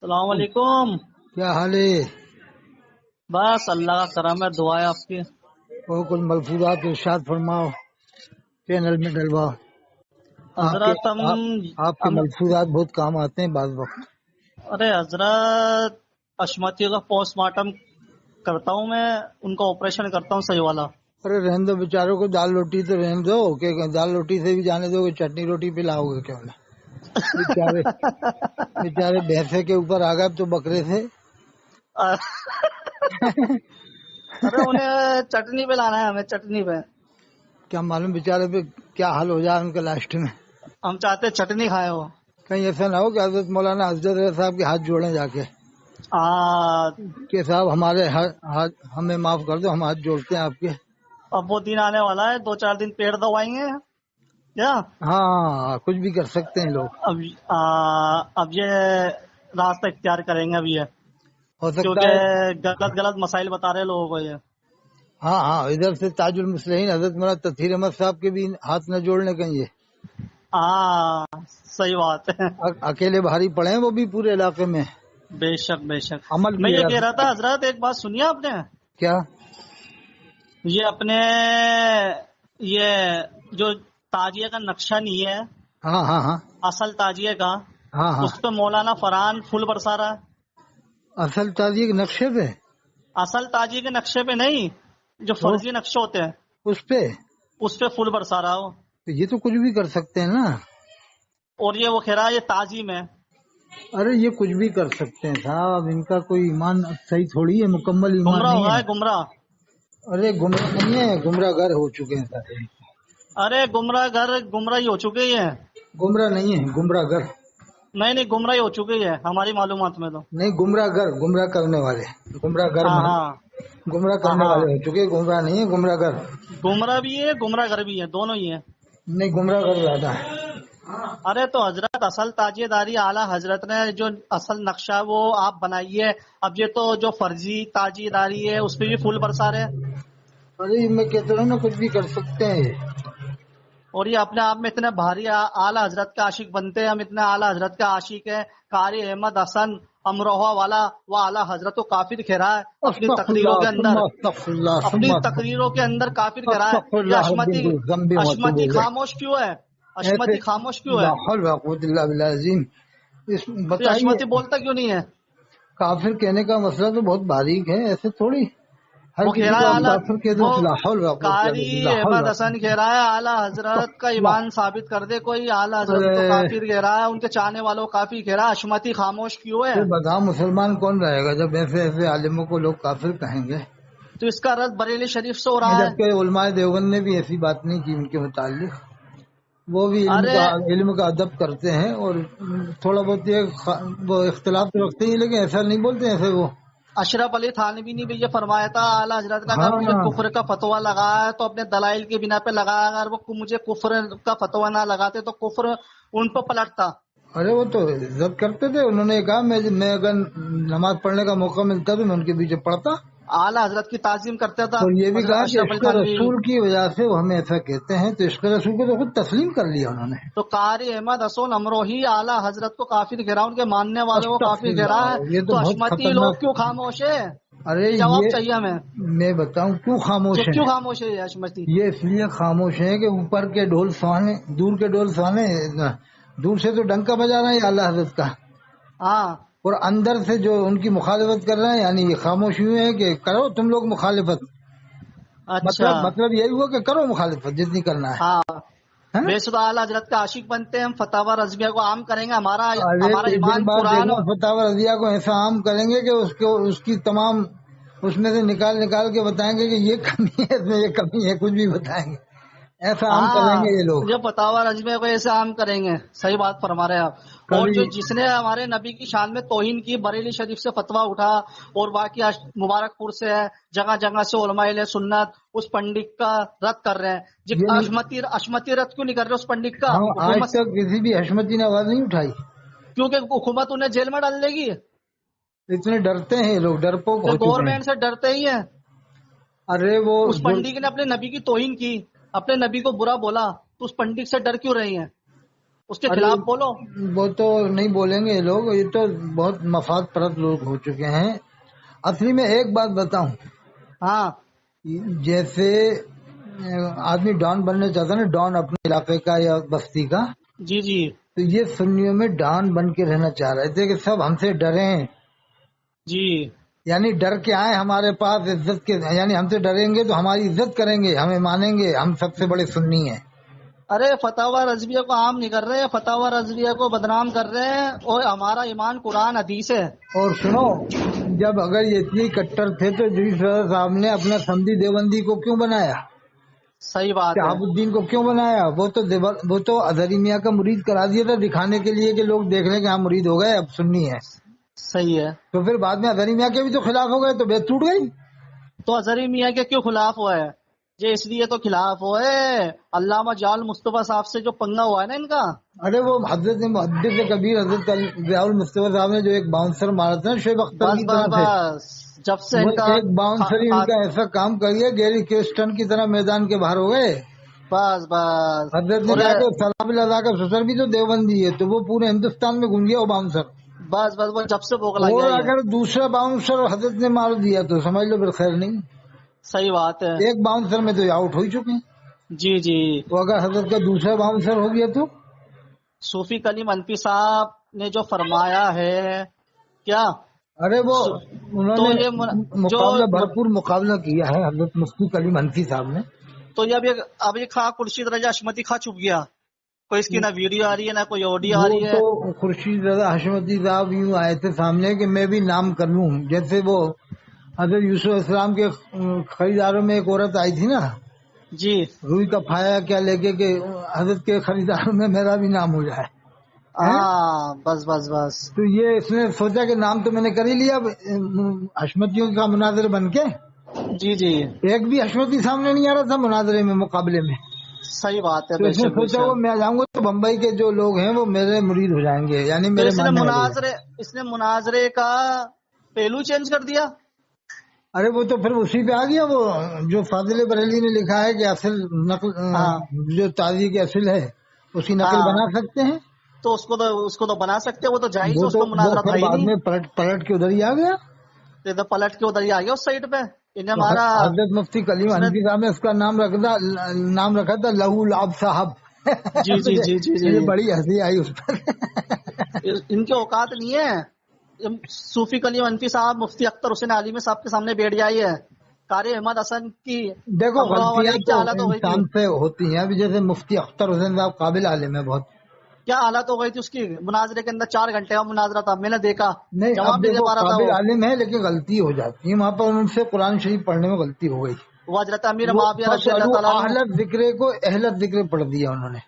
السلام علیکم. کیا حال ہے؟ بس اللہ کا کرم ہے، دعا ہے آپ کی. اور کچھ ملفوظات ارشاد فرماؤ، چینل میں ڈلواؤ. حضرت آپ کے ملفوظات بہت کام آتے ہیں بعض وقت. ارے حضرت، اشمتی کا پوسٹ مارٹم کرتا ہوں میں، ان کا آپریشن کرتا ہوں صحیح والا. ارے رہنے دو بیچاروں کو، دال روٹی تو رہنے دو کہ دال روٹی سے بھی جانے دو، کہ چٹنی روٹی پلاؤ گے کیا انہیں؟ بیچارے بھینسے کے اوپر آ گئے تو بکرے سے. ارے انہیں چٹنی پہ لانا ہے، ہمیں چٹنی پہ. کیا معلوم بیچارے پہ کیا حال ہو جائے ان کا لاسٹ میں. ہم چاہتے چٹنی کھائے ہو. کہیں ایسا نہ ہو کہ حضرت مولانا حضرت صاحب کے ہاتھ جوڑیں جا کے کہ صاحب ہمیں معاف کر دو، ہم ہاتھ جوڑتے ہیں آپ کے. اب وہ دن آنے والا ہے، 2-4 دن پیڑ دوائیں گے کیا. ہاں کچھ بھی کر سکتے ہیں لوگ. اب یہ راستہ اختیار کریں گے اب یہ، ہو سکتا کیونکہ ہے. غلط مسائل بتا رہے لوگوں کو یہ. ہاں ادھر سے تاج المصلحین حضرت مولانا تطہیر احمد صاحب کے بھی ہاتھ نہ جوڑنے کہیں یہ. صحیح بات ہے. اکیلے بھاری پڑے ہیں وہ بھی پورے علاقے میں. بے شک بے شک. عمل میں کی یہ کہہ رہا تھا حضرت، ایک بات سنیے آپ نے. کیا؟ یہ اپنے یہ جو تاجیہ کا نقشہ نہیں ہے، ہاں اصل تاجیہ کا، ہاں اس پہ مولانا فرحان پھول برسا رہا ہے. اصل تاجی کے نقشے پہ؟ اصل تاجیہ کے نقشے پہ نہیں، جو فرضی نقشے ہوتے ہیں اس پہ پھول برسا رہا ہو. تو یہ تو کچھ بھی کر سکتے ہیں نا. اور یہ وہ کہہ رہا ہے یہ تعظیم ہے. ارے یہ کچھ بھی کر سکتے ہیں صاحب، ان کا کوئی ایمان صحیح تھوڑی ہے، مکمل ایمان گمراہ نہیں ہوگا ہے. ہے گمراہ. ارے گمراہ نہیں ہے، گمراہ گر ہو چکے ہیں سارے. ارے گمراہی ہو چکی ہے. گمراہ نہیں ہے، گمراہ گر. نہیں گمراہی ہو چکی ہے ہماری معلومات میں تو. نہیں گمراہ گر، گمراہ کرنے والے. گمراہ گر میں گمراہ کرنے والے ہو چکے، گمراہ نہیں ہے، گمراہ گر. گمراہ بھی ہے، گمراہ گر بھی ہے، دونوں ہی ہیں. نہیں گمراہ گر زیادہ ہے. ارے تو حضرت، اصل تاجیہ داری اعلیٰ حضرت نے جو اصل نقشہ وہ آپ بنائیے. اب یہ تو جو فرضی تاجیہ داری ہے اس پہ بھی پھول برسا رہے. ارے میں کہتا ہوں نا کچھ بھی کر سکتے ہیں. اور یہ اپنے آپ میں اتنے بھاری اعلیٰ حضرت کے عاشق بنتے ہیں. ہم اتنے اعلیٰ حضرت کے عاشق ہیں. قاری احمد حسن امروہہ والا وہ اعلیٰ حضرت کو کافر کہہ ہے اپنی تقریروں کے اندر. اپنی تقریروں کے اندر کافر کہہ ہے. یہ اشمتی خاموش کیوں ہے؟ اشمتی خاموش کیوں ہے؟ بتائیے اشمتی بولتا کیوں نہیں ہے؟ کافر کہنے کا مسئلہ تو بہت باریک ہے، ایسے تھوڑی ہر وہ کسی کہہ کو رہا آپ ہے کافر کہہ دو. قاری احمد حسن کہہ رہا ہے اعلیٰ حضرت کا ایمان ثابت کر دے کوئی. اعلیٰ حضرت تو کافر کہہ رہا ہے، ان کے چاہنے والوں کو کافر کہہ رہا ہے. اشمتی خاموش کیوں ہے؟ بتاؤ مسلمان کون رہے گا جب ایسے عالموں کو لوگ کافر کہیں گے؟ تو اس کا رد بریلی شریف سے ہو رہا ہے. جبکہ علماء دیوبند نے بھی ایسی بات نہیں کی ان کے متعلق. وہ بھی علم کا ادب کرتے ہیں اور تھوڑا بہت وہ اختلاف تو رکھتے ہیں، لیکن ایسا نہیں بولتے ایسے. وہ اشرف علی تھانوی نے بھی یہ فرمایا تھا اعلیٰ حضرت نے اگر مجھے کفر کا فتویٰ لگایا ہے تو اپنے دلائل کی بنا پہ لگایا، اگر وہ مجھے کفر کا فتویٰ نہ لگاتے تو کفر ان پہ پلٹتا. ارے وہ تو عزت کرتے تھے. انہوں نے کہا میں اگر نماز پڑھنے کا موقع ملتا تو میں ان کے پیچھے پڑھتا. اعلیٰ حضرت کی تعظیم کرتا تھا. اور یہ بھی کہا کہ اشرف علی عشق تھانوی رسول کی وجہ سے وہ ہمیں ایسا کہتے ہیں، تو عشق رسول کو تو خود تسلیم کر لیا انہوں نے. تو قاری احمد حسن امروہی اعلیٰ حضرت کو کافر کہہ رہا، ان کے ماننے والوں کو کافر کہہ رہا ہے. یہ تو بہت اشمتی لوگ خطرناک. کیوں خاموش ہے؟ ارے جواب چاہیے ہمیں. میں بتاؤں کیوں خاموش ہے. کیوں خاموش ہے یہ اشمتی؟ یہ اس لیے خاموش ہے کہ اوپر کے ڈھول سہانے، دور کے ڈھول سہانے. دور سے تو ڈنکا بجا رہا ہے اعلیٰ حضرت کا، اور اندر سے جو ان کی مخالفت کر رہے ہیں، یعنی یہ خاموش ہوئے ہیں کہ کرو تم لوگ مخالفت. مطلب یہی ہوا کہ کرو مخالفت جتنی کرنا ہے. ویسے تو اعلیٰ حضرت کا عاشق بنتے ہیں، ہم فتاوی رضویہ کو عام کریں گے. ہمارا ایمان بات قرآن دیکھو، فتاوی رضیہ کو ایسا عام کریں گے کہ اس کی تمام اس میں سے نکال کے بتائیں گے کہ یہ کمی ہے، اس میں یہ کمی ہے، کچھ بھی بتائیں گے. ایسا عام کریں گے یہ لوگ. جو فتاوی رضویہ کو ایسے عام کریں گے. صحیح بات فرما رہے ہیں آپ. اور جو جس نے ہمارے نبی کی شان میں توہین کی، بریلی شریف سے فتویٰ اٹھا اور باقی مبارک پور سے ہے، جگہ جگہ سے علماء اہل سنت اس پنڈت کا رد کر رہے ہیں. اشمتی رد کیوں نہیں کر رہے اس پنڈت کا؟ آج تک کسی بھی حشمتی نے آواز نہیں اٹھائی، کیونکہ حکومت انہیں جیل میں ڈال دے گی. اتنے ڈرتے ہیں لوگ، ڈرپوک ہو چکے ہیں. گورنمنٹ سے ڈرتے ہی ہیں. ارے وہ اس پنڈت نے اپنے نبی کی توہین کی، اپنے نبی کو برا بولا، تو اس پنڈت سے ڈر کیوں رہی ہیں؟ اس کے خلاف بولو. وہ تو نہیں بولیں گے یہ لوگ، یہ تو بہت مفاد پرست لوگ ہو چکے ہیں. اصلی میں ایک بات بتاؤں، ہاں جیسے آدمی ڈان بننا چاہتا ہے نا، ڈان اپنے علاقے کا یا بستی کا، جی جی تو یہ سنیوں میں ڈان بن کے رہنا چاہ رہے تھے کہ سب ہم سے ڈریں، جی. یعنی ڈر کے آئے ہمارے پاس عزت کے، یعنی ہم سے ڈریں گے تو ہماری عزت کریں گے، ہمیں مانیں گے، ہم سب سے بڑے سنی ہیں. ارے فتاوی رضویہ کو عام نہیں کر رہے، فتاوی رضویہ کو بدنام کر رہے ہیں، اور ہمارا ایمان قرآن حدیث ہے. اور سنو، جب اگر یہ اتنی کٹر تھے تو جی صاحب نے اپنا سمدھی دیوبندی کو کیوں بنایا؟ صحیح بات ہے. شہاب الدین کو کیوں بنایا؟ وہ تو اظہری میاں کا مرید کرا دیا تھا، دکھانے کے لیے کہ لوگ دیکھ لیں کہ ہاں مرید ہو گئے، اب سنی ہے. صحیح ہے. تو پھر بعد میں اظہری میاں کے بھی تو خلاف ہو گئے، تو بیعت ٹوٹ گئی. تو اظہری میاں کے کیوں خلاف ہوا ہے؟ یہ اس لیے تو خلاف ہوا ہے علامہ جال مصطفیٰ صاحب سے جو پنگا ہوا ہے نا ان کا. ارے وہ حضرت محدث کبیر حضرت ضیاء المصطفیٰ صاحب نے جو ایک باؤنسر مارا تھا نا شعیب اختر بس کی بس طرح سے، بس جب سے وہ ان کا ایک باؤنسر ہی ان کا ایسا کام کر گیا، گیری کیسٹن کی طرح میدان کے باہر ہو گئے. بس بس. حضرت نے اور کہا کہ سلام اللہ کا سسر بھی تو دیوبندی ہے، تو وہ پورے ہندوستان میں گونج گیا وہ باؤنسر. بس بس وہ جب سے بوگلا اور گیا یہ. اگر دوسرا باؤنسر حضرت نے مار دیا تو سمجھ لو پھر خیر نہیں. صحیح بات ہے. ایک باؤنسر میں تو یہ آؤٹ ہو ہی چکے ہیں، جی جی. تو اگر حضرت کا دوسرا باؤنسر ہو گیا تو صوفی کلیم انفی صاحب نے جو فرمایا ہے کیا، ارے وہ انہوں تو نے یہ جو مقابلہ بھرپور مقابلہ کیا ہے حضرت مفتی کلیم انفی صاحب نے. تو یہ اب یہ کھا خورشید رضا حشمتی کھا چھپ گیا، کوئی اس کی نہ ویڈیو آ رہی ہے نہ کوئی آڈیو آ وہ رہی ہے. تو خورشید رضا حشمتی صاحب یوں آئے تھے سامنے کہ میں بھی نام کر لوں، جیسے وہ حضرت یوسف اسلام کے خریداروں میں ایک عورت آئی تھی نا، جی روئی کا پھایا کیا لے کے حضرت کے خریداروں میں میرا بھی نام ہو جائے. ہاں بس بس بس. تو یہ اس نے سوچا کہ نام تو میں نے کر ہی لیا حشمتیوں کا مناظر بن کے. جی جی ایک بھی حشمتی سامنے نہیں آ رہا تھا مناظرے میں، مقابلے میں. صحیح بات ہے. تو بے اس نے شک بے سوچا وہ شک. میں جاؤں گا تو بمبئی کے جو لوگ ہیں وہ میرے مرید ہو جائیں گے، یعنی تو میرے ماننے والے ہو جائیں گے. اس نے مناظرے کا پہلو چینج کر دیا. ارے وہ تو پھر اسی پہ آ گیا، وہ جو فاضل بریلی نے لکھا ہے کہ اصل نقل جو تازی کی اصل ہے اس کی نقل بنا سکتے ہیں، تو اس کو تو بنا سکتے، وہ تو جائز ہے، اس وہ پہ مناظرہ تھا پھر ہی بعد نہیں. میں پلٹ کے ادھر ہی آ گیا. تو پلٹ کے ادھر ہی آ گیا اس سائڈ پہ. انہیں تو ہمارا حضرت مفتی کلیم حنفی صاحب نے اس کا نام رکھا تھا لہو لعب صاحب. جی جی جی جی جی. مجھے بڑی ہنسی آئی اس پر. ان کے اوقات نہیں ہے. صوفی کلیم انفی صاحب مفتی اختر حسین عالمی صاحب کے سامنے بیٹھ جائی ہے. قاری احمد حسن کی دیکھو امروہہ والے غلطیاں کی تو کیا حالت ہو گئی تھی، انسان سے ہوتی ہیں. ابھی جیسے مفتی اختر حسین صاحب قابل عالم ہے بہت، کیا حالت ہو گئی تھی اس کی. مناظرے کے اندر 4 گھنٹے کا مناظرہ تھا، میں نے دیکھا، نہیں اب جواب نہیں دے دیکھو پا رہا تھا قابل وہ. عالم ہے لیکن غلطی ہو جاتی ہے وہاں پر، ان سے قرآن شریف پڑھنے میں غلطی ہو گئی. وہ حضرت امیر وہ معاویہ رضی اللہ تعالیٰ عنہ. اہلت ذکر کو اہلت ذکر پڑھ دیا انہوں نے.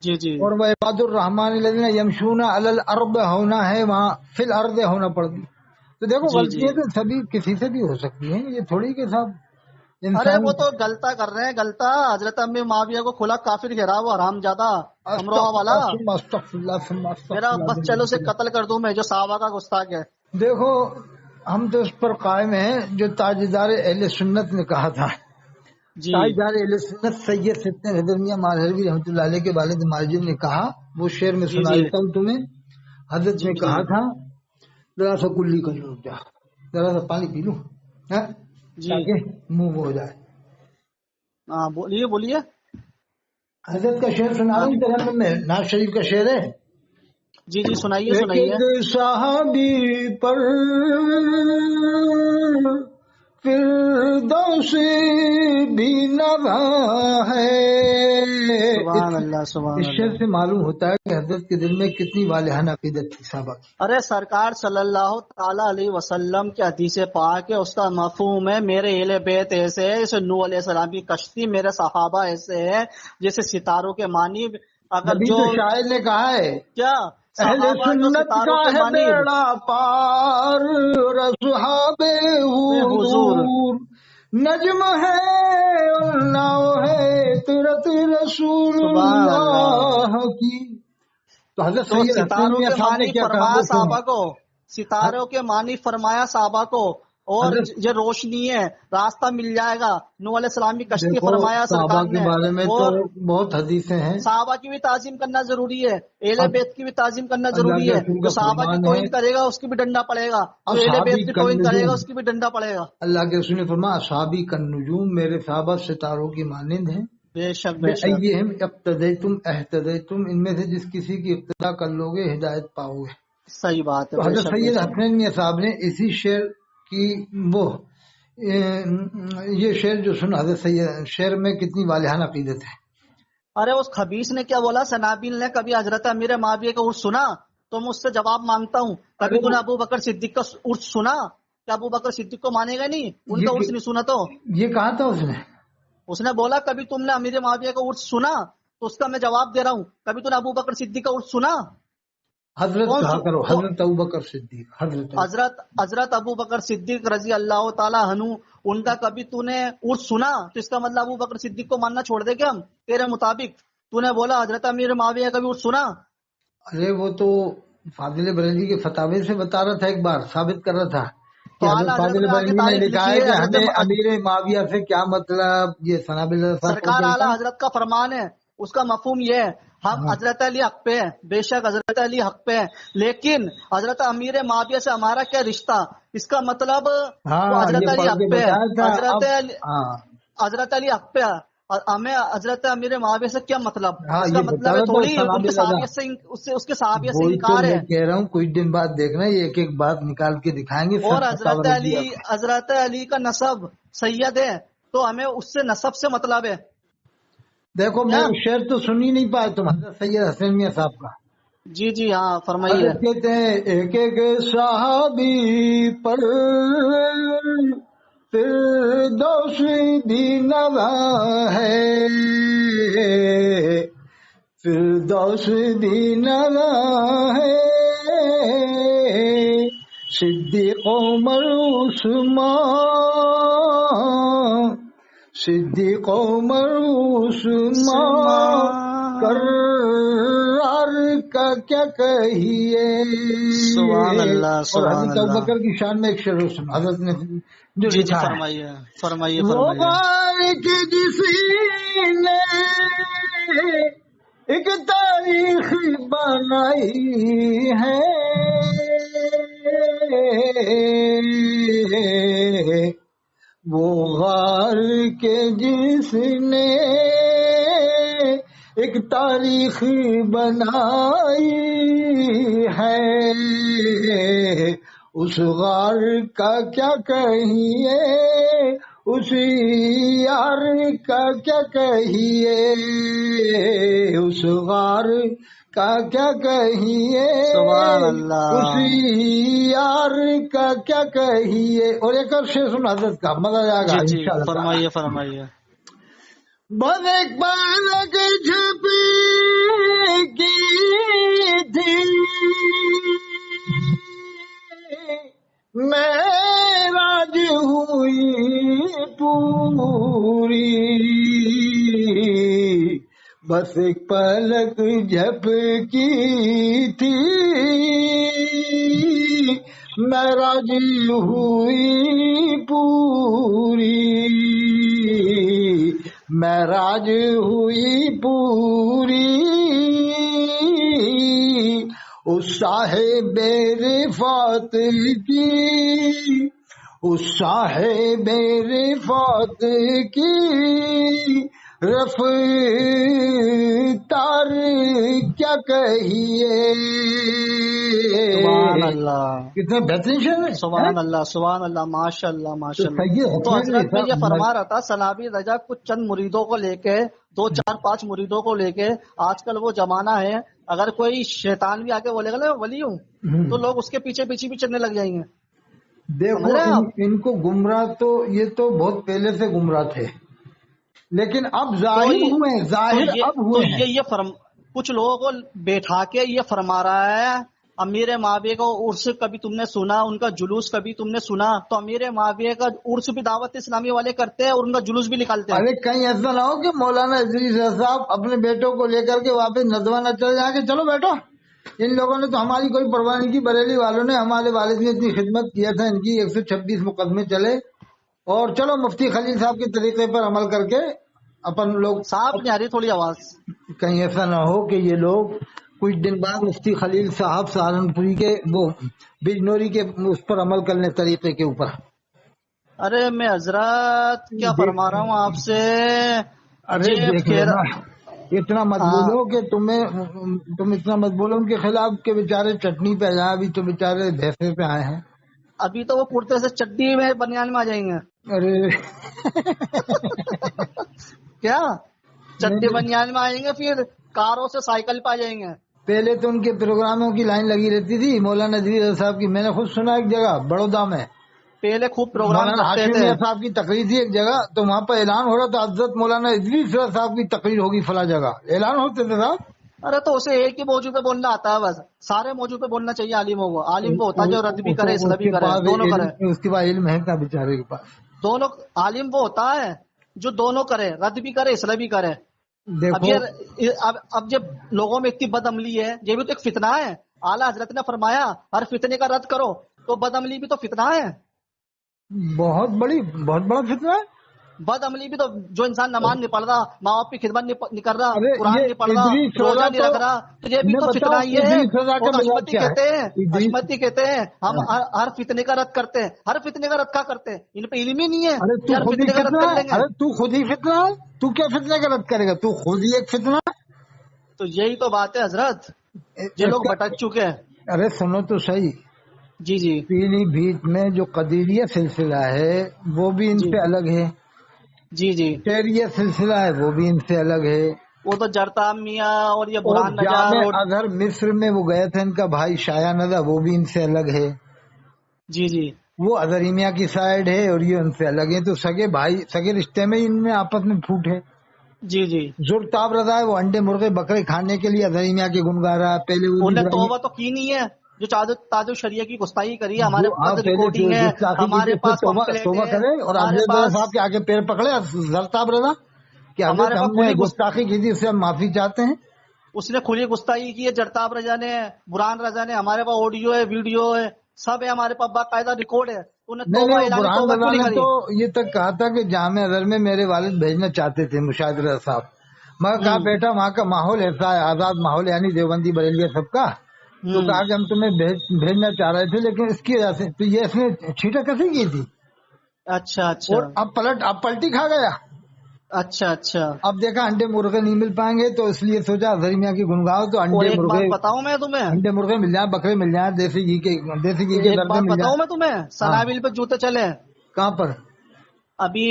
جی جی اور وہ عباد الرحمان الذین یمشون علی الارض ہونا ہے، وہاں فی الارض ہونا پڑ دی. تو دیکھو جی جی. غلطیاں تو سبھی کسی سے بھی ہو سکتی ہیں، یہ تھوڑی کہ صاحب ارے انسان. وہ تو غلطہ کر رہے ہیں، غلطہ. حضرت امیر معاویہ کو کھلا کافر گھیرا وہ حرام زادہ امروہہ والا. میرا بس چلو سے قتل کر دوں میں، جو صحابہ کا گستاخ ہے. دیکھو ہم تو اس پر قائم ہیں جو تاجدار اہل سنت نے کہا تھا. جی تاجدار اہل سنت سید فتنے حیدر میاں مظہری رحمۃ اللہ علیہ کے والد ماجد نے کہا، وہ شعر میں جی سنا جی دیتا ہوں تمہیں. حضرت جی نے جی کہا تھا ذرا سا کلی کر لو، جا ذرا سا پانی پی لوں جی. تاکہ منہ ہو جائے. ہاں بولیے بولیے. حضرت کا شعر سنا رہا ہوں ترنم میں، ناز شریف کا شعر ہے. جی جی سنائیے ایک سنائیے. ایک صحابی پر فردوس بھی نظر ہے. سبحان اللہ سبحان اس شعر اللہ. سے معلوم ہوتا ہے کہ حضرت کے دل میں کتنی والہانہ عقیدت تھی صحابہ کی. ارے سرکار صلی اللہ تعالی علیہ وسلم کی حدیث پاک ہے، اس کا مفہوم ہے میرے اہل بیت ایسے ہے جیسے نوح علیہ السلام کی کشتی، میرے صحابہ ایسے ہے جیسے ستاروں کے معنی. اگر نبی جو تو شاعر نے کہا ہے کیا اہل صحابہ جو سنت ستاروں کا کے ہے معنی بیڑا پار اور اصحاب حضور. حضور نجم ہے اللہ ہے تیرت رسول سبحان اللہ. اللہ کی. تو حضرت تو سید حسین ستاروں میاں کے صاحب نے معنی کیا کہا فرمایا وہ سنو. صحابہ کو، ستاروں کے معنی فرمایا صحابہ کو، اور یہ روشنی ہے، راستہ مل جائے گا. نوح علیہ السلام کی کشتی فرمایا صحابہ سرکار کے نے. بارے میں تو اور بہت حدیثیں ہیں. صحابہ کی بھی تعظیم کرنا ضروری ہے، اہل بیت کی بھی تعظیم کرنا اللہ ضروری کے ہے. رسول جو کا صحابہ کی فرمان توہین ہے کرے گا اس کی بھی ڈنڈا پڑے گا، جو اہل اصحابی بیت کی توہین کرے گا کالنجوم، اس کی بھی ڈنڈا پڑے گا. اللہ کے رسول نے فرمایا اصحابی کالنجوم، میرے صحابہ ستاروں کی مانند ہیں. بے شک بے شک. بِأَيِّهِمْ اقتدیتم اہتدیتم، ان میں سے جس کسی کی اقتدا کر لو گے ہدایت پاؤ گے. صحیح بات ہے. تو بے حضرت شک بے سید شک. حسنین میاں صاحب نے اسی شعر کی وہ یہ شعر جو سنا، حضرت سید شعر میں کتنی والہانہ عقیدت ہے. ارے اس خبیث نے کیا بولا، سنابیل نے کبھی حضرت امیر معاویہ کا عرس سنا؟ تو میں اس سے جواب مانگتا ہوں، کبھی تو نے ابو بکر صدیق کا عرس سنا؟ کیا ابو بکر صدیق کو مانے گا نہیں؟ ان کا عرس نہیں سنا تو یہ کہا تھا اس نے بولا کبھی تم نے امیر معاویہ کا عرس سنا؟ تو اس کا میں جواب دے رہا ہوں، کبھی تو نے ابو بکر صدیق کا عرس سنا؟ حضرت کہا کرو، حضرت ابو بکر صدیق، حضرت ابو بکر صدیق رضی اللہ تعالیٰ عنہ، ان کا کبھی تو نے عرس سنا؟ تو اس کا مطلب ابو بکر صدیق کو ماننا چھوڑ دے کیا ہم تیرے مطابق؟ تو نے بولا حضرت امیر معاویہ کا بھی عرس سنا؟ ارے وہ تو فاضل بریلوی کے فتاوی سے بتا رہا تھا، ایک بار ثابت کر رہا تھا کہ حضرت فاضل بریلوی نے لکھا ہے کہ ہمیں امیر معاویہ سے کیا مطلب. یہ سنابل سرکار اعلیٰ حضرت کا فرمان ہے، اس کا مفہوم یہ ہے ہم حضرت علی حق پہ ہیں، بے شک حضرت علی حق پہ ہیں، لیکن حضرت امیر معاویہ سے ہمارا کیا رشتہ؟ اس کا مطلب وہ حضرت علی حق پہ ہے، حضرت علی حق پہ ہے، ہمیں حضرت امیر معاویہ سے کیا مطلب؟ اس کا مطلب ہے تھوڑی ان کے صحابیت سے اس کے صحابیت سے انکار ہے. میں کہہ رہا ہوں کچھ دن بعد دیکھنا یہ ایک ایک بات نکال کے دکھائیں گے. اور حضرت علی کا نسب سید ہے تو ہمیں اس سے نسب سے مطلب ہے. دیکھو میں شعر تو سن ہی نہیں پائے تم حضرت سید حسین میاں صاحب کا. جی جی ہاں فرمائیے. کہتے ہیں ایک ایک صحابی پر فردوس بھی نوا ہے، فردوس بھی نوا ہے، صدیق عمر عثمان، صدیق عمر عثمان کرار کا کیا کہیے. سبحان اللہ اور سبحان حضرت ابوبکر کی شان میں ایک شعر سنا حضرت نے جو لکھا ہے. فرمائیے فرمائیے وہ فرمائیے. بارک جس نے ایک تاریخ بنائی ہے، وہ غار کے جس نے ایک تاریخ بنائی ہے، اس غار کا کیا کہیے، اس یار کا کیا کہیے، اس غار کا کیا کہیے، سبحان اللہ. اس یار کا کیا کہیے. اور ایک اور شعر سن حضرت کا، مزہ آ گا انشاءاللہ. فرمائیے فرمائیے. بس ایک بالک جھپی کی تھی معراج ہوئی پوری، بس ایک پلک جھپکی تھی معراج ہوئی پوری، معراج ہوئی پوری، اس صاحب رفعت کی، اس صاحب رفعت کی رفتار کیا کہیے. سبحان اللہ کتنا بہترین شعر ہے. سبحان اللہ سبحان اللہ ماشاء اللہ ماشاء اللہ. تو حضرت میں یہ فرما رہا تھا سنابی رجا کچھ چند مریدوں کو لے کے 2-4-5 مریدوں کو لے کے، آج کل وہ زمانہ ہے اگر کوئی شیطان بھی آ کے بولے گا نا ولی ہوں تو لوگ اس کے پیچھے پیچھے بھی چلنے لگ جائیں گے. دیکھو ان کو گمراہ تو یہ تو بہت پہلے سے گمراہ تھے، لیکن اب ظاہر ہوئے، ظاہر اب ہوئے ہیں. کچھ لوگوں کو بیٹھا کے یہ فرما رہا ہے امیر معاویہ کا عرس کبھی تم نے سنا، ان کا جلوس کبھی تم نے سنا؟ تو امیر معاویہ کا عرس بھی دعوت اسلامی والے کرتے ہیں اور ان کا جلوس بھی نکالتے ہیں. ارے کہیں ایسا نہ ہو کہ مولانا ادریس صاحب اپنے بیٹوں کو لے کر کے واپس ندوانہ چلے جائیں کہ چلو بیٹو ان لوگوں نے تو ہماری کوئی پرواہ نہیں کی. بریلی والوں نے ہمارے والد نے اتنی خدمت کیا تھا, ان کی 126 مقدمے چلے, اور چلو مفتی خلیل صاحب کے طریقے پر عمل کر کے اپن لوگ. صاحب نہیں آ رہی تھوڑی آواز. کہیں ایسا نہ ہو کہ یہ لوگ کچھ دن بعد مفتی خلیل صاحب سہارنپوری کے وہ بجنوری کے اس پر عمل کرنے طریقے کے اوپر. ارے میں حضرت کیا فرما رہا ہوں آپ سے. ارے دیکھ لینا, اتنا مت بولو کہ تم اتنا مت بولو ان کے خلاف کہ بیچارے چٹنی پہ جائیں, ابھی تو بیچارے بھینسے پہ آئے ہیں. ابھی تو وہ کرتے سے چڈی میں بنیان میں آ جائیں گے. ارے کیا چڈی بنیان میں آئیں گے, پھر کاروں سے سائیکل پہ آ جائیں گے. پہلے تو ان کے پروگراموں کی لائن لگی رہتی تھی مولانا ندوی صاحب کی. میں نے خود سنا ایک جگہ بڑودا میں پہلے خوب پروگرام مولانا کرتے ہاشمی تھے. میاں صاحب کی تقریر تھی ایک جگہ, تو وہاں پر اعلان ہو رہا تھا حضرت مولانا ادریس صاحب کی تقریر ہوگی فلاں جگہ, اعلان ہوتے تھے صاحب. ارے تو اسے ایک ہی موضوع پہ بولنا آتا ہے, بس سارے موضوع پہ بولنا چاہیے عالموں کو. عالم وہ ہوتا ہے جو رد بھی کرے اصلاح بھی کرے, دونوں کرے. اس کے بعد علم ہے کیا بیچارے کے پاس؟ دونوں. عالم وہ ہوتا ہے جو دونوں کرے, رد بھی کرے اصلاح بھی کرے. دیکھو اب جب لوگوں میں اتنی بد عملی ہے, یہ بھی تو ایک فتنہ ہے. اعلیٰ حضرت نے فرمایا ہر فتنے کا رد کرو, تو بد عملی بھی تو فتنہ ہے. بہت بڑا فتنہ ہے. بد عملی بھی تو, جو انسان نماز نہیں پڑھ رہا, ماں باپ کی خدمت نہیں کر رہا, ارے قرآن نہیں پڑھ رہا, روزہ نہیں رکھ رہا, تو یہ بھی تو فتنہ ہی ہے. وہ تو حشمتی کہتے ہیں ہم ہر فتنے کا رد کرتے ہیں. ہر فتنے کا رد کیا کرتے ہیں, ان پہ علم ہی نہیں ہے. ارے تو خود ہی فتنہ ہے. ارے تو خود ہی فتنہ ہے. تو کیا فتنے کا رد کرے گا, تو خود ہی ایک فتنہ. تو یہی تو بات ہے حضرت, یہ لوگ بھٹک چکے ہیں. ارے سنو تو صحیح. جی جی. پیلی بھیت میں جو قدیریہ سلسلہ ہے وہ بھی ان سے الگ ہے. جی جی. شہریہ سلسلہ ہے وہ بھی ان سے الگ ہے. وہ تو جرتام میاں اور یہ برہان نجار اگر مصر میں وہ گئے تھے ان کا بھائی شایا ندا, وہ بھی ان سے الگ ہے. جی جی. وہ اظہریمیہ کی سائیڈ ہے اور یہ ان سے الگ ہے. تو سگے بھائی سگے رشتے میں ان میں آپس میں پھوٹ ہے. جی جی. زرتاب رضا ہے وہ انڈے مرغے بکرے کھانے کے لیے اظہریمیہ کے گن گا رہا ہے. پہلے انہیں توبہ تو کی نہیں ہے, جو تاج الشریعہ کی گستاخی کری ہے. ہمارے پاس ریکارڈنگ ہے, ہمارے پاس توبہ کرے. اور عبداللہ صاحب کے آگے پیر پکڑے زرتاب رضا کہ حضرت ہم نے گستاخی کی تھی, اس سے ہم معافی چاہتے ہیں. اس نے کھلی گستاخی کی ہے جرتاب رضا نے, برہان رضا نے. ہمارے پاس آڈیو ہے, ویڈیو ہے, سب ہے ہمارے پاس, باقاعدہ ریکارڈ ہے. برہان رضا نے تو یہ تک کہا تھا کہ جامع ازہر میں میرے والد بھیجنا چاہتے تھے مشاہد رضا صاحب, مگر کہا بیٹا وہاں کا ماحول ایسا ہے, آزاد ماحول, یعنی دیوبندی بریلوی سب کا, تو کہا کہ ہم تمہیں بھیجنا چاہ رہے تھے, لیکن اس کی وجہ سے تو یہ اس نے چھیٹا کیسے کی تھی. اچھا اچھا. اور اب پلٹی کھا گیا. اچھا اچھا. اب دیکھا انڈے مرغے نہیں مل پائیں گے, تو اس لیے سوچا اظہریمیہ کی گنگاؤ, تو انڈے مرغے بتاؤں میں تمہیں, انڈے مرغے مل جائیں, بکرے مل جائیں, دیسی گھی کے درد مل بتاؤں میں تمہیں. سنابل پہ جوتے چلے. کہاں پر؟ ابھی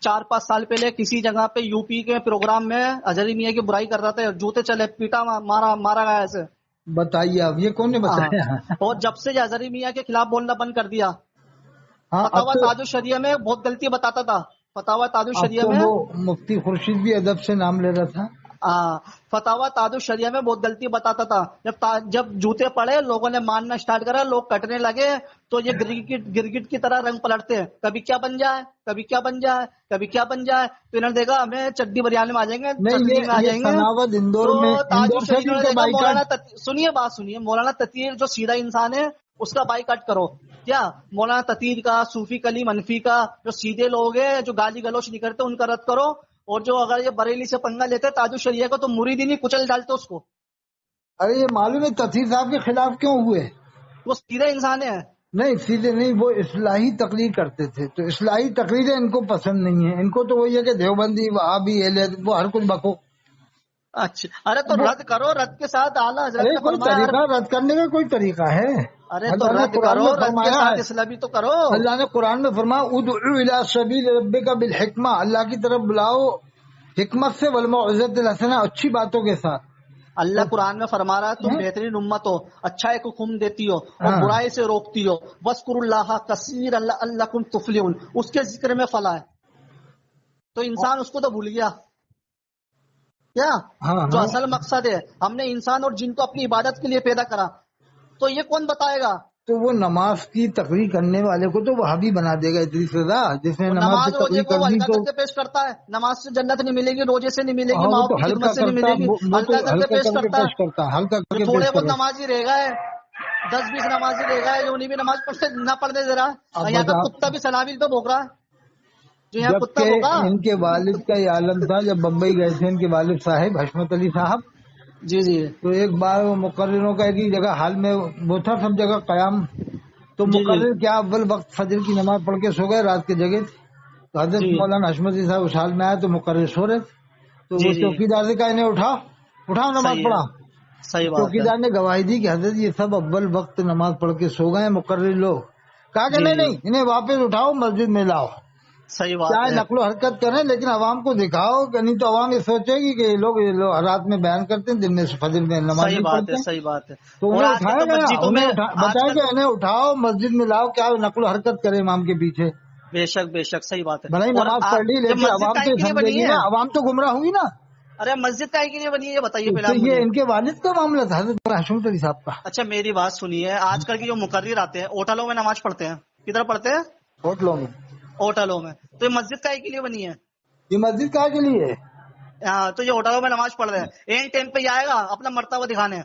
4-5 سال پہلے کسی جگہ پہ یو پی کے پروگرام میں اظہریمیہ کی برائی کر رہا تھا, جوتے چلے, پیٹا مارا گیا ایسے. بتائیے اب یہ کون نے بتایا. اور جب سے اظہریمیہ کے خلاف بولنا بند کر دیا. فتاوی تاج الشریعہ میں بہت غلطی بتاتا تھا. فتاوی تاج الشریعہ میں مفتی خورشید بھی ادب سے نام لے رہا تھا. فتاوی تاج الشریعہ میں بہت غلطی بتاتا تھا. جب جوتے پڑے لوگوں نے ماننا اسٹارٹ کرا, لوگ کٹنے لگے, تو یہ گرگٹ کی طرح رنگ پلٹتے ہیں, کبھی کیا بن جائے, کبھی کیا بن جائے, کبھی کیا بن جائے. تو انہوں نے دیکھا ہمیں چڈی بریانی میں آ جائیں گے, چٹنی میں آ جائیں گے. تو تاج الشریعہ نے دیکھا سنیے بات سنیے, مولانا تطہیر جو سیدھا انسان ہے اس کا بائی کٹ کرو. کیا مولانا تطہیر کا, صوفی کلی منفی کا, جو سیدھے لوگ ہیں جو گالی گلوچ نہیں کرتے, ان کا رد کرو. اور جو اگر یہ بریلی سے پنگا لیتے تاج الشریعہ کو, تو مرید ہی نہیں کچل ڈالتے اس کو. ارے یہ معلوم ہے تطہیر صاحب کے خلاف کیوں ہوئے؟ وہ سیدھے انسان ہے. نہیں سیدھے نہیں, وہ اصلاحی تقریر کرتے تھے, تو اصلاحی تقریریں ان کو پسند نہیں ہیں. ان کو تو وہی ہے کہ دیوبندی وہابی وہ ہر کچھ بکو. اچھا. ارے تو رد کرو, رد کے ساتھ اعلیٰ حضرت نے فرمایا. رد کرنے کا کوئی طریقہ ہے؟ ارے تو رد کرو, رد کے ساتھ اصلاح بھی تو کرو. اللہ نے قرآن میں فرمایا ادعو الی سبیل ربک بالحکمہ, اللہ کی طرف بلاؤ حکمت سے, والموعظۃ الحسنہ, اچھی باتوں کے ساتھ. اللہ قرآن میں فرما رہا ہے تم بہترین امت ہو, اچھا ایک حکم دیتی ہو اور برائی سے روکتی ہو. وَاذْكُرُوا اللَّهَ كَثِيرًا لَعَلَّكُمْ تُفْلِحُونَ, اس کے ذکر میں فلاح ہے. تو انسان اس کو تو بھول گیا کیا, جو اصل مقصد ہے. ہم نے انسان اور جن کو اپنی عبادت کے لیے پیدا کرا, تو یہ کون بتائے گا؟ تو وہ نماز کی تقریر کرنے والے کو تو وہابی بنا دے گا اتنی سزا، جس نے نماز کی روزے تقریر کو کر دی ہلکا تو کر کے پیش کرتا ہے، نماز سے جنت نہیں ملے گی، روزے سے نہیں ملے گی، وہ ماں تو کی ہلکا خدمت سے نہیں کرتا، ملے گی، وہ تو ہلکا کر کے ہلکا پیش کر کے کرتا پیش کرتا، ہلکا کر ہے۔ کے تھوڑے پیش بہت کرے۔ نمازی رہ گئے 10-20 نمازی رہ گئے جو انہیں بھی نماز پڑھتے نہ پڑھتے ذرا، اب یہاں کا بتا، کتا بھی سلاویل تو بھوک رہا ہے، جو یہاں کتا جبکہ بھوکا۔ ان کے والد کا یہ عالم تھا جب بمبئی گئے تھے ان کے والد صاحب حشمت علی صاحب، جی جی تو ایک بار وہ مقرروں کا ایک ہی جگہ حال میں وہ تھا سب جگہ قیام، تو جی جی مقرر کیا اول وقت فجر کی نماز پڑھ کے سو گئے، رات کے جگہ تھے، تو حضرت جی مولانا حشمت علی صاحب اس حال میں آئے تو مقرر سو رہے تھے، تو جی وہ جی چوکیدار سے کہا انہیں اٹھاؤ نماز صحیح ہے، پڑھا۔ صحیح بات ہے، چوکیدار نے گواہی دی کہ حضرت یہ سب اول وقت نماز پڑھ کے سو گئے ہیں مقرر لوگ، کہا کہ جی نہیں جی نہیں انہیں واپس اٹھاؤ مسجد میں لاؤ، صحیح بات چاہے ہے، نقل و حرکت کریں لیکن عوام کو دکھاؤ، کہ نہیں تو عوام یہ سوچے گی کہ یہ لوگ رات میں بیان کرتے ہیں دن میں فجر میں نماز صحیح نہیں بات پڑھتے ہے، ہیں۔ صحیح بات ہے۔ تو اور انہیں آج کل اٹھایا تو گیا، مسجدوں میں آج بتایا کل کہ انہیں اٹھاؤ مسجد میں لاؤ، کیا نقل و حرکت کرے امام کے پیچھے، بے شک بے شک صحیح بات ہے۔ بھلا ہی اور نماز پڑھ لی یہ لیکن مسجد عوام تو کائے یہ کے لیے سمجھے بنی گی ہے؟ نا، عوام تو گمراہ ہوئی نا۔ ارے مسجد کائے کے لیے بنی ہے یہ بتائیے پہلے تو آپ یہ مجھے۔ ان کے والد کا معاملہ تھا حضرت حشمت علی صاحب کا۔ اچھا میری بات سنیے، آج کل کے جو مقرر آتے ہیں ہوٹلوں میں نماز پڑھتے ہیں، کدھر پڑھتے ہیں؟ ہوٹلوں میں ہوٹلوں میں، تو یہ مسجد کائے کے لیے بنی ہے؟ یہ مسجد کہاں کے لیے ہے؟ ہاں، تو یہ ہوٹلوں میں نماز پڑھ رہے ہیں، این ٹائم پہ یہ آئے گا اپنا مرتبہ دکھانے۔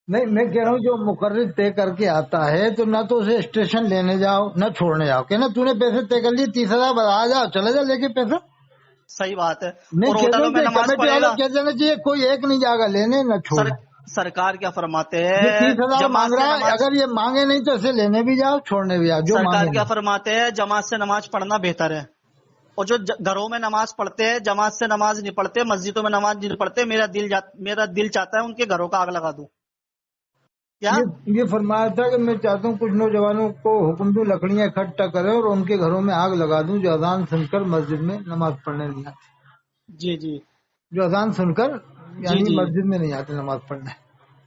نہیں میں کہہ رہا ہوں جو مقرر طے کر کے آتا ہے تو نہ تو اسے اسٹیشن لینے جاؤ نہ چھوڑنے جاؤ، کہ نا تو نے پیسے طے کر لیے 30,000 بتا جاؤ چلے جا لے کے پیسہ، صحیح بات ہے۔ نہیں اور کہہ ہوٹلوں میں دیں نماز کمیٹی پڑھے والے گا، کہہ دینا چاہیے کوئی ایک نہیں جائے گا لینے نہ چھوڑنے۔ سرکار کیا فرماتے یہ ہیں؟ 30,000 جماعت مانگ سے رہا ہے، نماز، اگر یہ مانگے نہیں تو اسے لینے بھی جاؤ چھوڑنے بھی جاؤ، جو سرکار مانگے کیا نہیں۔ فرماتے ہیں؟ جماعت سے نماز پڑھنا بہتر ہے۔ اور جو گھروں میں نماز پڑھتے ہیں جماعت سے نماز نہیں پڑھتے، مسجدوں میں نماز نہیں پڑھتے، میرا دل چاہتا ہے ان کے گھروں کا آگ لگا دوں۔ کیا؟ یہ فرمایا تھا کہ میں چاہتا ہوں کچھ نوجوانوں کو حکم دوں لکڑیاں اکٹھا کرے اور ان کے گھروں میں آگ لگا دوں جو اذان سن کر مسجد میں نماز پڑھنے نہیں آتے، جی جی جو اذان سن کر جی یعنی جی مسجد میں نہیں آتے نماز پڑھنے،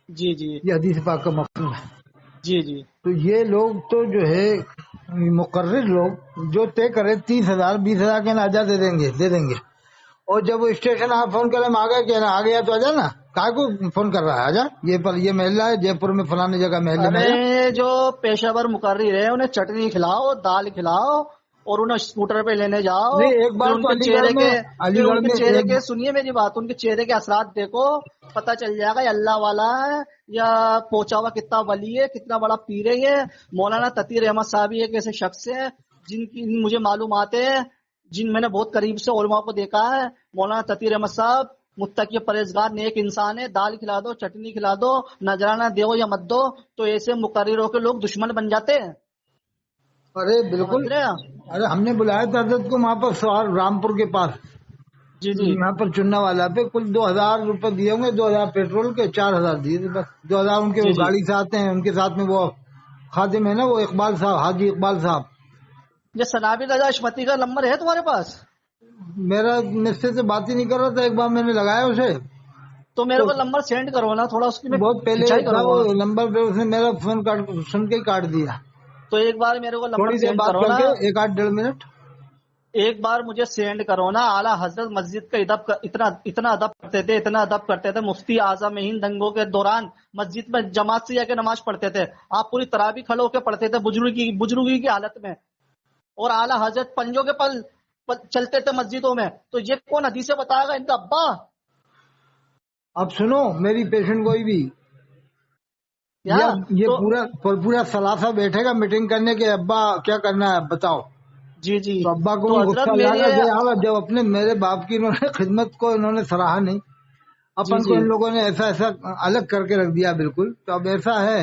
جی جی یہ حدیث پاک کا مفہوم ہے۔ جی جی تو یہ لوگ تو جو ہے مقرر لوگ جو طے کرے 30,000 20,000 کے نا آجا دے دیں گے، اور جب وہ اسٹیشن آپ فون کرے میں آ گیا کہ آ گیا تو آجا نا، کہا کو فون کر رہا ہے آجا یہ محلہ ہے جے پور میں فلانے جگہ محلے میں ارے آجا۔ جو پیشہ ور مقرر ہے انہیں چٹنی کھلاؤ، دال کھلاؤ، اور انہیں اسکوٹر پہ لینے جاؤ، نہیں ایک پھر بار ان تو کے چہرے کے علی گڑھ میں ایک سنیے میری بات، ان کے چہرے کے اثرات دیکھو، پتہ چل جائے گا یہ اللہ والا ہے یا پہنچا ہوا کتنا ولی ہے، کتنا بڑا پیر ہے یہ۔ مولانا تقی احمد صاحب ایک ایسے شخص ہے جن کی مجھے معلومات ہے، جن میں نے بہت قریب سے علماء کو دیکھا ہے۔ مولانا تقی احمد صاحب متقی پرہیزگار نیک انسان ہے، دال کھلا دو، چٹنی کھلا دو، نذرانہ دو یا مت دو تو ایسے مقرروں کے لوگ دشمن بن جاتے ہیں، ارے بالکل، سمجھ رہے ہیں؟ ارے ہم نے بلایا تھا حضرت کو وہاں پر سوار رامپور کے پاس، جی جی یہاں پر چننا والا پہ کل 2,000 روپے دیے ہوں گے، 2,000 پیٹرول کے، 4,000 دیے تھے بس، 2,000 ان کے جی وہ جی گاڑی سے آتے ہیں، ان کے ساتھ میں وہ خادم ہے نا وہ اقبال صاحب، حاجی اقبال صاحب، یہ سنابی رضا اشمتی کا نمبر ہے تمہارے پاس؟ میرا نشچے سے بات ہی نہیں کر رہا تھا، ایک بار میں نے لگایا اسے تو میرے تو کو نمبر سینڈ کرو نا، تھوڑا اس کی میں بہت پہلے کھنچائی تھا کروں وہ گا۔ نمبر پہ، اس نے میرا فون سن کے ہی کاٹ دیا، تو ایک بار میرے کو نمبر تھوڑی دیر سینڈ بات کرو کر نا، کے 1-8 منٹ۔ ایک بار مجھے سینڈ کرو نا۔ اعلیٰ حضرت مسجد کا اتنا ادب کرتے تھے، اتنا ادب کرتے تھے، مفتی اعظم ہند دنگوں کے دوران مسجد میں جماعت سے جا کے نماز پڑھتے تھے، آپ پوری تراویح کھڑے ہو کے پڑھتے تھے بزرگی کی حالت میں، اور اعلیٰ حضرت پنجوں کے پل چلتے تھے مسجدوں میں، تو یہ کون حدیث بتائے گا ان کا ابا؟ اب سنو میری پیشنٹ کوئی بھی، کیا یہ تو پورا ثلاثہ بیٹھے گا میٹنگ کرنے کے، ابا کیا کرنا ہے بتاؤ، جی جی تو ابا کو تو بھی حضرت غصہ میری لگا کہ یار جب اپنے میرے باپ کی انہوں نے خدمت کو انہوں نے سراہا نہیں، جی اپن کو جی ان لوگوں نے ایسا الگ کر کے رکھ دیا بالکل، تو اب ایسا ہے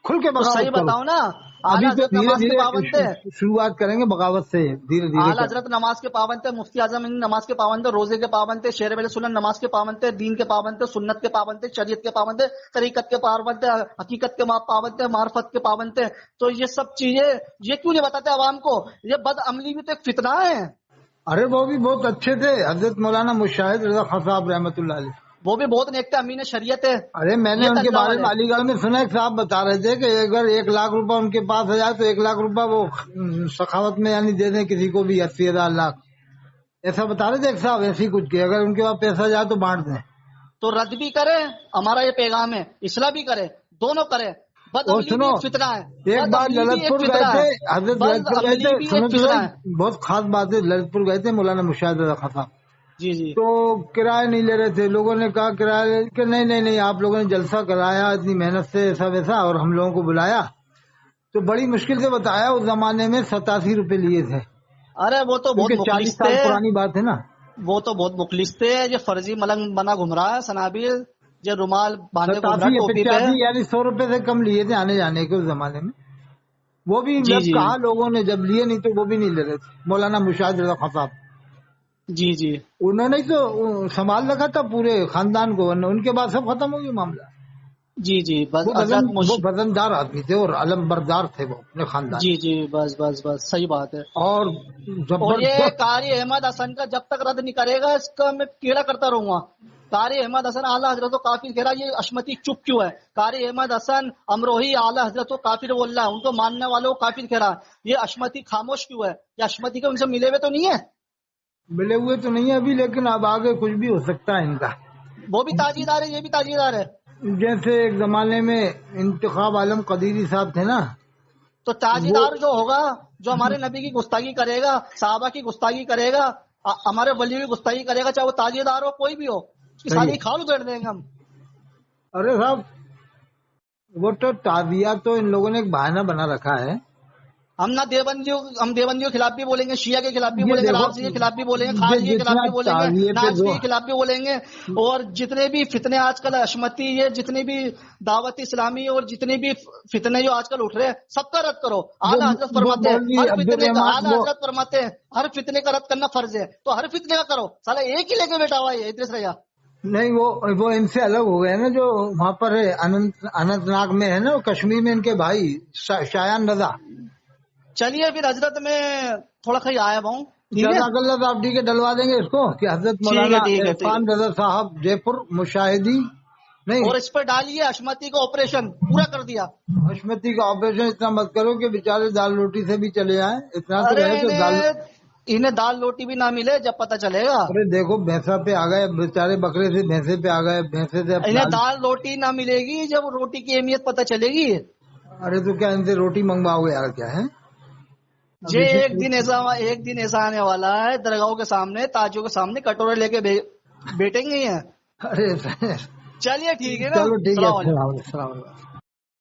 کھل کے تو صحیح بغاوت کرو، بتاؤ نا، ابھی اعلیٰ تو حضرت دھیرے نماز کے دھیرے پابند تھے، شروعات کریں گے بغاوت سے، دھیرے دھیرے اعلیٰ کر۔ حضرت نماز کے پابند تھے، مفتی اعظم ہند نماز کے پابند تھے، روزے کے پابند تھے، شیر ولی سنن نماز کے پابند تھے، دین کے پابند تھے، سنت کے پابند تھے، شریعت کے پابند تھے، طریقت کے پابند تھے، حقیقت کے پابند تھے، معرفت کے پابند تھے۔ تو یہ سب چیزیں یہ کیوں نہیں بتاتے عوام کو؟ یہ بد عملی بھی تو ایک فتنہ ہے۔ ارے وہ بھی بہت اچھے تھے حضرت مولانا مشاہد رضا خان صاحب رحمۃ اللہ علیہ، وہ بھی بہت نیک تھے، امین شریعت ہے، ارے میں نے یہ ان تو کے اللہ بارے والے۔ میں علی گڑھ میں سنا، ایک صاحب بتا رہے تھے کہ اگر 1,00,000 روپے ان کے پاس آ جائے تو 1,00,000 روپے وہ سخاوت میں یعنی دے دیں کسی کو بھی، 80,000 لاکھ، ایسا بتا رہے تھے ایک صاحب، ایسی کچھ کہ اگر ان کے پاس پیسہ جائے تو بانٹ دیں۔ تو رد بھی کرے، ہمارا یہ پیغام ہے، اصلاح بھی کرے، دونوں کرے، اور سنو فتنہ ہے. ایک بار للت پور گئے تھے حضرت، للت پور گئے تھے، سنو تو بہت خاص بات ہے. للت پور گئے تھے مولانا مشاہد رضا خان صاحب. جی جی. تو کرایہ نہیں لے رہے تھے. لوگوں نے کہا کرایہ کہ نہیں نہیں نہیں، آپ لوگوں نے جلسہ کرایا اتنی محنت سے ایسا ویسا اور ہم لوگوں کو بلایا تو بڑی مشکل سے بتایا. اس زمانے میں 87 روپے لیے تھے. ارے وہ تو بہت 40 مخلص سال تھے، پرانی بات ہے نا. وہ تو بہت مخلص تھے. یہ فرضی ملنگ بنا گھوم رہا ہے سنابیل، یہ رومال باندھے گھوم رہا 87 یا ٹوپی پہ. 85 یعنی 100 روپے سے کم لیے تھے آنے جانے کے اس زمانے میں. وہ بھی جی جب جی کہا لوگوں نے، جب لیے نہیں تو وہ بھی نہیں لے رہے تھے. مولانا مشاہد رضا خان صاحب جی جی. انہوں نے تو سنبھال رکھا تھا پورے خاندان کو، ان کے بعد سب ختم ہو گیا معاملہ. جی جی. بس وہ وزندار آدمی تھے اور علم بردار تھے وہ اپنے خاندان. جی جی. بس بس بس صحیح بات ہے. اور اور یہ زبردست. قاری احمد حسن کا جب تک رد نہیں کرے گا اس کا میں کیڑا کرتا رہوں گا. قاری احمد حسن اعلیٰ حضرت و کافر کہہ رہا، یہ اشمتی چپ کیوں ہے؟ قاری احمد حسن امروہی اعلیٰ حضرت و کافر واللہ، ان کو ماننے والوں کو کافر کہہ رہا. یہ اشمتی خاموش کیوں ہے؟ یہ اشمتی کے ان سے ملے ہوئے تو نہیں ہے؟ ملے ہوئے تو نہیں ہے ابھی، لیکن اب آگے کچھ بھی ہو سکتا ہے ان کا. وہ بھی تاجیدار ہے، یہ بھی تاجیدار ہے. جیسے ایک زمانے میں انتخاب عالم قدیری صاحب تھے نا، تو تاجیدار جو ہوگا، جو ہمارے نبی کی گستاخی کرے گا، صحابہ کی گستاخی کرے گا، ہمارے ولی کی گستاخی کرے گا، چاہے وہ تاجیدار ہو کوئی بھی ہو، اس کی ساری کھال ادھیڑ دیں گے ہم. ارے صاحب وہ تو تعزیہ تو ان لوگوں نے ایک بہانہ بنا رکھا ہے. ہم دیوبندیوں کے خلاف بھی بولیں گے، شیعہ کے خلاف بھی بولیں گے، رافضی کے خلاف بھی بولیں گے، یہ خارجی کے خلاف جتنا بھی بولیں گے، تعزیے پہ نازوی کے خلاف بھی بولیں گے. اور جتنے بھی فتنے آج کل اشمتی، یہ جتنے بھی دعوت اسلامی اور جتنے بھی فتنے جو آج کل اٹھ رہے ہیں سب کا رد کرو. اعلیٰ حضرت فرماتے ہیں ہر فتنے کا، اعلیٰ حضرت فرماتے ہیں ہر فتنے کا رد کرنا فرض ہے، تو ہر فتنے کا کرو. سالہ ایک ہی لے کے بیٹھا ہوا ہے ادریس ریا. نہیں وہ ان سے الگ ہو گئے نا، جو وہاں پر ہے اننت ناگ میں ہے نا، کشمیر میں ان کے بھائی شایان رضا. چلیے پھر حضرت میں تھوڑا کہیں آیا ہوں. جزاک اللہ صاحب ٹھیک ہے، ڈلوا دیں گے اس کو کہ حضرت مولانا عرفان رضا صاحب جے پور مشاہدی نہیں. اور اس پر ڈالیے اشمتی کا آپریشن پورا کر دیا. اشمتی کا آپریشن اتنا مت کرو کہ بیچارے دال روٹی سے بھی چلے آئیں. اتنا تو رہے تو انہیں دال روٹی بھی نہ ملے جب پتہ چلے گا. ارے دیکھو بھینسا پہ آ گئے بیچارے، بکرے سے بھینسے پہ آ گئے، بھینسے سے انہیں دال روٹی نہ ملے گی جب روٹی کی اہمیت پتہ چلے گی. ارے تو کیا ان سے روٹی منگواؤ گے یار؟ کیا ہے جی ایک دن ایسا آنے والا ہے درگاہوں کے سامنے، تاجوں کے سامنے کٹورے لے کے بیٹھیں گے. ارے چلیے ٹھیک ہے نا. چلو ٹھیک ہے، السلام علیکم.